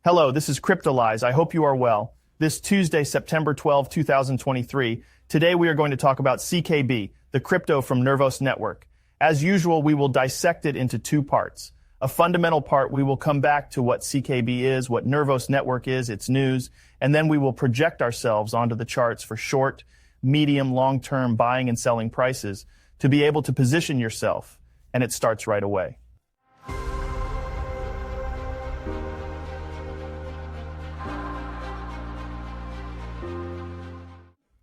Hello, this is Cryptolyze. I hope you are well. This Tuesday, September 12, 2023, today we are going to talk about CKB, the crypto from NERVOS network. As usual, we will dissect it into two parts. A fundamental part, we will come back to what CKB is, what NERVOS network is, its news, and then we will project ourselves onto the charts for short, medium, long-term buying and selling prices to be able to position yourself, and it starts right away.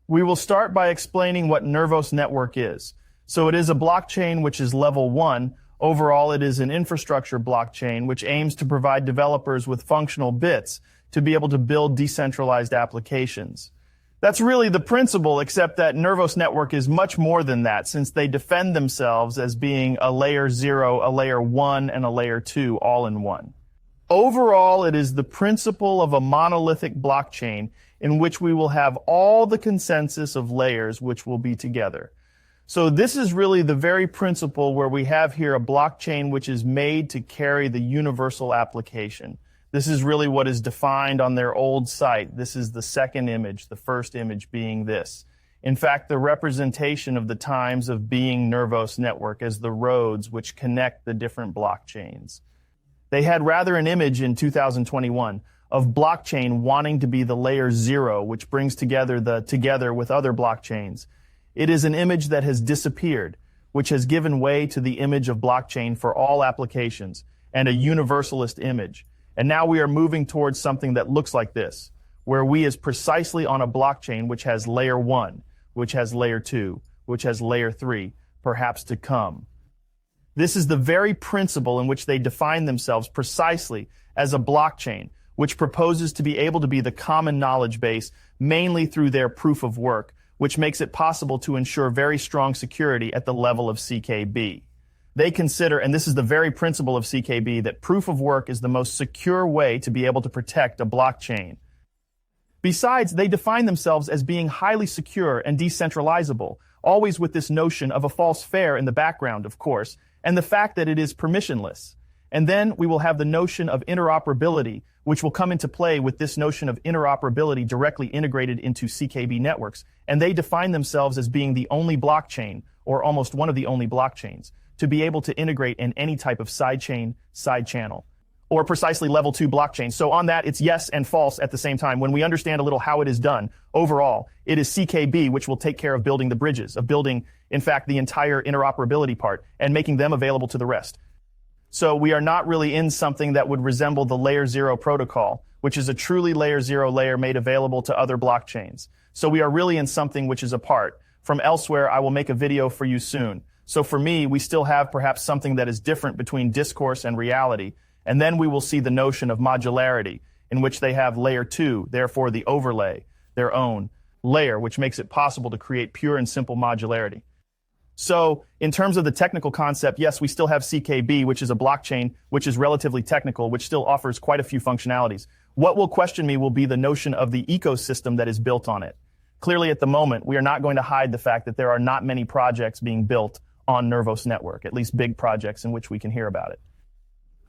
We will start by explaining what NERVOS network is. So it is a blockchain which is level 1. Overall, it is an infrastructure blockchain which aims to provide developers with functional bits to be able to build decentralized applications. That's really the principle, except that NERVOS network is much more than that, since they defend themselves as being a layer 0, a layer 1, and a layer 2 all in one. Overall, it is the principle of a monolithic blockchain in which we will have all the consensus of layers which will be together. So this is really the very principle where we have here a blockchain which is made to carry the universal application. This is really what is defined on their old site. This is the second image, the first image being this. In fact, the representation of the times of being NERVOS network as the roads which connect the different blockchains. They had rather an image in 2021 of blockchain wanting to be the layer 0, which brings together the together with other blockchains. It is an image that has disappeared, which has given way to the image of blockchain for all applications and a universalist image. And now we are moving towards something that looks like this, where we is precisely on a blockchain which has layer 1, which has layer 2, which has layer 3, perhaps to come. This is the very principle in which they define themselves precisely as a blockchain, which proposes to be able to be the common knowledge base mainly through their proof of work, which makes it possible to ensure very strong security at the level of CKB. They consider, and this is the very principle of CKB, that proof of work is the most secure way to be able to protect a blockchain. Besides, they define themselves as being highly secure and decentralizable, always with this notion of a false fare in the background, of course, and the fact that it is permissionless. And then we will have the notion of interoperability, which will come into play with this notion of interoperability directly integrated into CKB networks. And they define themselves as being the only blockchain, or almost one of the only blockchains, to be able to integrate in any type of sidechain, side channel, or precisely level 2 blockchain. So on that, it's yes and false at the same time. When we understand a little how it is done, overall, it is CKB which will take care of building the bridges, of building, in fact, the entire interoperability part, and making them available to the rest. So we are not really in something that would resemble the layer 0 protocol, which is a truly layer 0 layer made available to other blockchains. So we are really in something which is apart. From elsewhere, I will make a video for you soon. So for me, we still have perhaps something that is different between discourse and reality. And then we will see the notion of modularity, in which they have layer 2, therefore the overlay, their own layer, which makes it possible to create pure and simple modularity. So in terms of the technical concept, yes, we still have CKB, which is a blockchain, which is relatively technical, which still offers quite a few functionalities. What will question me will be the notion of the ecosystem that is built on it. Clearly at the moment, we are not going to hide the fact that there are not many projects being built on NERVOS network, at least big projects in which we can hear about it.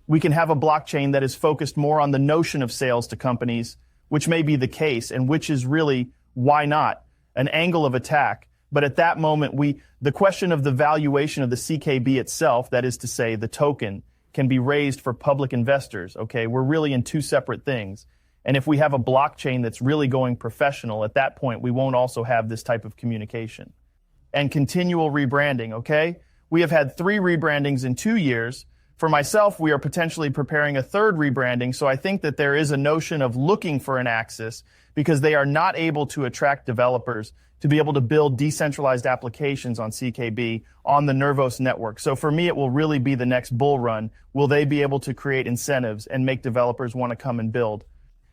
We can have a blockchain that is focused more on the notion of sales to companies, which may be the case, and which is really, why not, an angle of attack. But at that moment, the question of the valuation of the CKB itself, that is to say, the token, can be raised for public investors. Okay, we're really in two separate things. And if we have a blockchain that's really going professional, at that point, we won't also have this type of communication. And continual rebranding, okay? We have had 3 rebrandings in 2 years. For myself, we are potentially preparing a 3rd rebranding, so I think that there is a notion of looking for an axis because they are not able to attract developers to be able to build decentralized applications on CKB on the NERVOS network. So for me, it will really be the next bull run. Will they be able to create incentives and make developers want to come and build?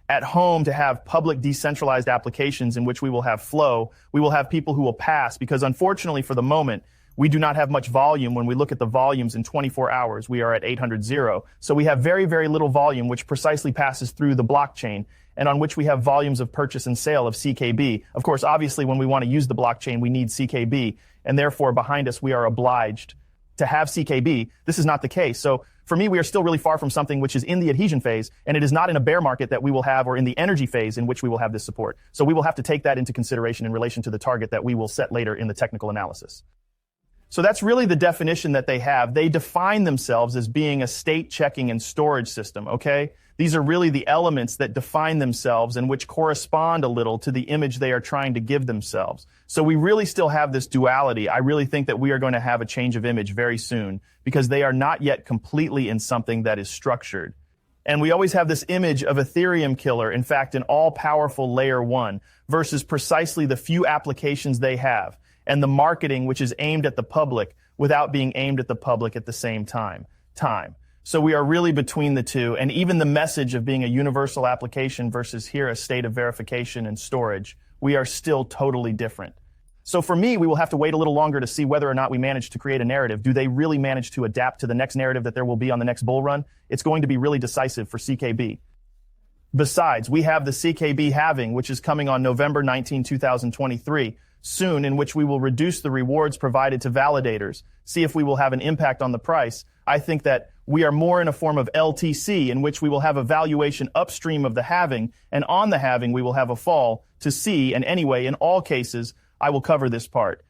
At home, to have public decentralized applications in which we will have flow, we will have people who will pass because unfortunately for the moment, we do not have much volume. When we look at the volumes in 24 hours, we are at 800.0. So we have very, very little volume, which precisely passes through the blockchain and on which we have volumes of purchase and sale of CKB. Of course, obviously, when we want to use the blockchain, we need CKB, and therefore behind us, we are obliged to have CKB. This is not the case. So for me, we are still really far from something which is in the adhesion phase, and it is not in a bear market that we will have, or in the energy phase in which we will have this support. So we will have to take that into consideration in relation to the target that we will set later in the technical analysis. So that's really the definition that they have. They define themselves as being a state checking and storage system, okay? These are really the elements that define themselves and which correspond a little to the image they are trying to give themselves. So we really still have this duality. I really think that we are going to have a change of image very soon because they are not yet completely in something that is structured. And we always have this image of Ethereum killer, in fact, an all-powerful layer one, versus precisely the few applications they have, and the marketing which is aimed at the public without being aimed at the public at the same time. So we are really between the two, and even the message of being a universal application versus here a state of verification and storage, we are still totally different. So for me, we will have to wait a little longer to see whether or not we manage to create a narrative. Do they really manage to adapt to the next narrative that there will be on the next bull run? It's going to be really decisive for CKB. Besides, we have the CKB halving, which is coming on November 19, 2023, soon, in which we will reduce the rewards provided to validators, see if we will have an impact on the price. I think that we are more in a form of LTC, in which we will have a valuation upstream of the halving, and on the halving we will have a fall to see, and anyway, in all cases, I will cover this part.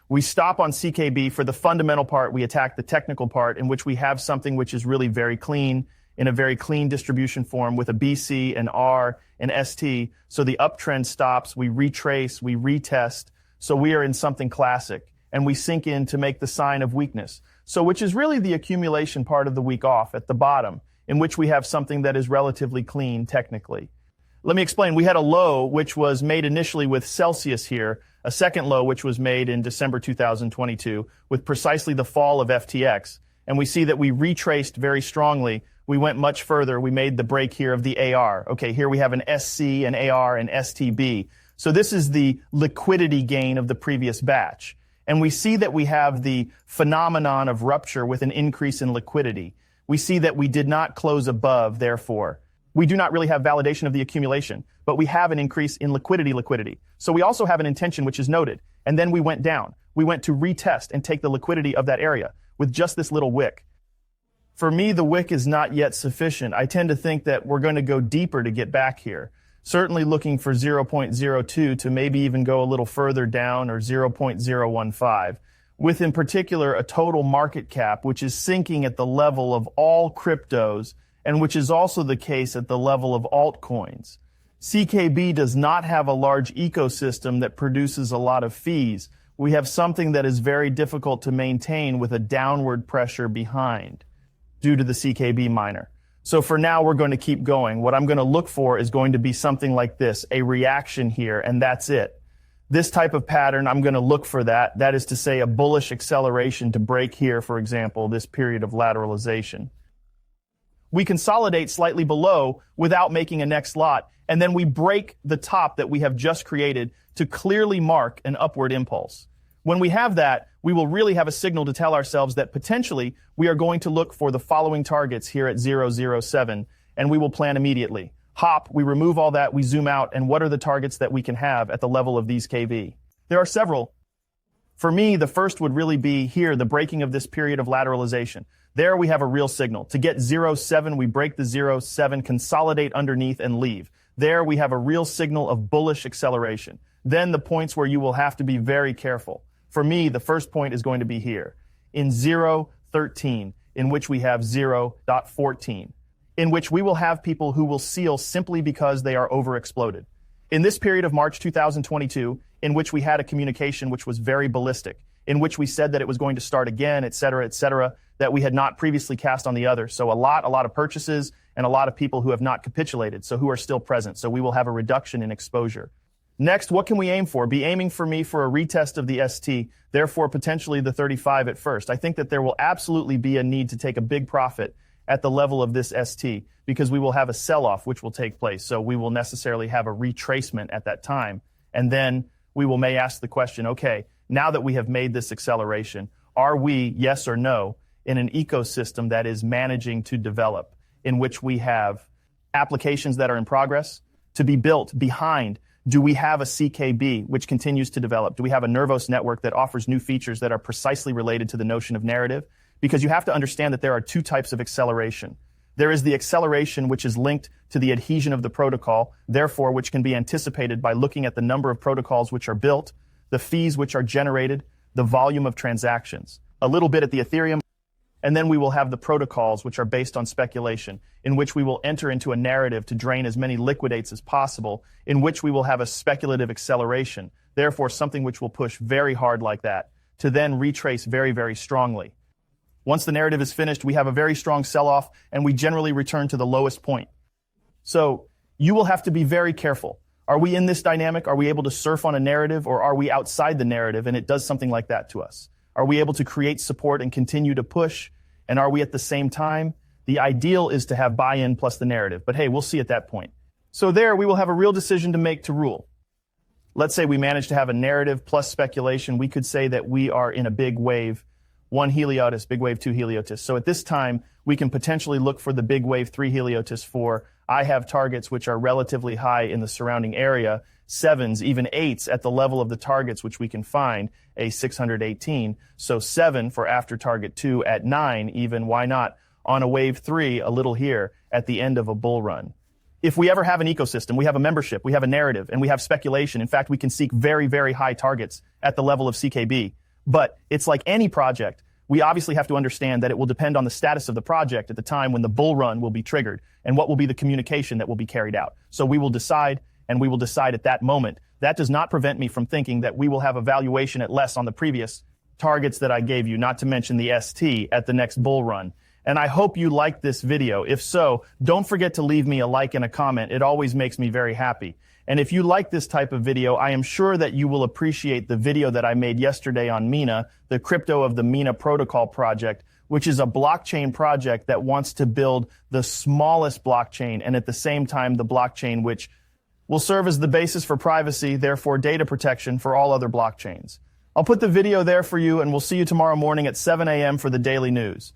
We stop on CKB for the fundamental part, we attack the technical part, in which we have something which is really very clean, in a very clean distribution form with a BC, an R, an ST. So the uptrend stops, we retrace, we retest. So we are in something classic, and we sink in to make the sign of weakness. So which is really the accumulation part of the week off at the bottom, in which we have something that is relatively clean technically. Let me explain. We had a low which was made initially with Celsius here, a second low which was made in December 2022 with precisely the fall of FTX. And we see that we retraced very strongly. We went much further. We made the break here of the AR. Okay, here we have an SC, an AR, and STB. So this is the liquidity gain of the previous batch. And we see that we have the phenomenon of rupture with an increase in liquidity. We see that we did not close above, therefore. We do not really have validation of the accumulation, but we have an increase in liquidity. So we also have an intention which is noted. And then we went down. We went to retest and take the liquidity of that area with just this little wick. For me, the wick is not yet sufficient. I tend to think that we're going to go deeper to get back here. Certainly looking for 0.02 to maybe even go a little further down, or 0.015, with in particular a total market cap which is sinking at the level of all cryptos, and which is also the case at the level of altcoins. CKB does not have a large ecosystem that produces a lot of fees. We have something that is very difficult to maintain with a downward pressure behind due to the CKB miner. So for now, we're going to keep going. What I'm going to look for is going to be something like this, a reaction here, and that's it. This type of pattern, I'm going to look for that. That is to say, a bullish acceleration to break here, for example, this period of lateralization. We consolidate slightly below without making a next lot, and then we break the top that we have just created to clearly mark an upward impulse. When we have that, we will really have a signal to tell ourselves that potentially we are going to look for the following targets here at 007, and we will plan immediately. Hop, we remove all that, we zoom out, and what are the targets that we can have at the level of these KV? There are several. For me, the first would really be here, the breaking of this period of lateralization. There we have a real signal. To get 07, we break the 07, consolidate underneath, and leave. There we have a real signal of bullish acceleration. Then the points where you will have to be very careful. For me, the first point is going to be here, in 0.13, in which we have 0.14, in which we will have people who will seal simply because they are overexploded. In this period of March 2022, in which we had a communication which was very ballistic, in which we said that it was going to start again, et cetera, that we had not previously cast on the other. So a lot of purchases and a lot of people who have not capitulated, so who are still present. So we will have a reduction in exposure. Next, what can we aim for? Be aiming for me for a retest of the ST, therefore potentially the 35 at first. I think that there will absolutely be a need to take a big profit at the level of this ST because we will have a sell-off which will take place. So we will necessarily have a retracement at that time. And then we may ask the question, okay, now that we have made this acceleration, are we, yes or no, in an ecosystem that is managing to develop, in which we have applications that are in progress to be built behind? Do we have a CKB which continues to develop? Do we have a NERVOS network that offers new features that are precisely related to the notion of narrative? because you have to understand that there are two types of acceleration. There is the acceleration which is linked to the adhesion of the protocol, therefore which can be anticipated by looking at the number of protocols which are built, the fees which are generated, the volume of transactions, a little bit at the Ethereum, and then we will have the protocols which are based on speculation, in which we will enter into a narrative to drain as many liquidates as possible, in which we will have a speculative acceleration, therefore something which will push very hard like that, to then retrace very, very strongly. Once the narrative is finished, we have a very strong sell-off, and we generally return to the lowest point. So you will have to be very careful. Are we in this dynamic? Are we able to surf on a narrative, or are we outside the narrative and it does something like that to us? Are we able to create support and continue to push? And are we at the same time? The ideal is to have buy-in plus the narrative, but hey, we'll see at that point. So there, we will have a real decision to make to rule. Let's say we manage to have a narrative plus speculation. We could say that we are in a big wave, 1 Heliotis, big wave 2 Heliotis. So at this time, we can potentially look for the big wave 3 Heliotis for I have targets which are relatively high in the surrounding area, 7s, even 8s at the level of the targets which we can find, a 618. So 7 for after target 2 at 9, even, why not? On a wave 3, a little here, at the end of a bull run. If we ever have an ecosystem, we have a membership, we have a narrative, and we have speculation. In fact, we can seek very, very high targets at the level of CKB. But it's like any project. We obviously have to understand that it will depend on the status of the project at the time when the bull run will be triggered and what will be the communication that will be carried out. So we will decide, and we will decide at that moment. That does not prevent me from thinking that we will have a valuation at less on the previous targets that I gave you, not to mention the ST at the next bull run. And I hope you liked this video. If so, don't forget to leave me a like and a comment. It always makes me very happy. And if you like this type of video, I am sure that you will appreciate the video that I made yesterday on Mina, the crypto of the Mina protocol project, which is a blockchain project that wants to build the smallest blockchain and at the same time the blockchain which will serve as the basis for privacy, therefore data protection for all other blockchains. I'll put the video there for you, and we'll see you tomorrow morning at 7 a.m. for the daily news.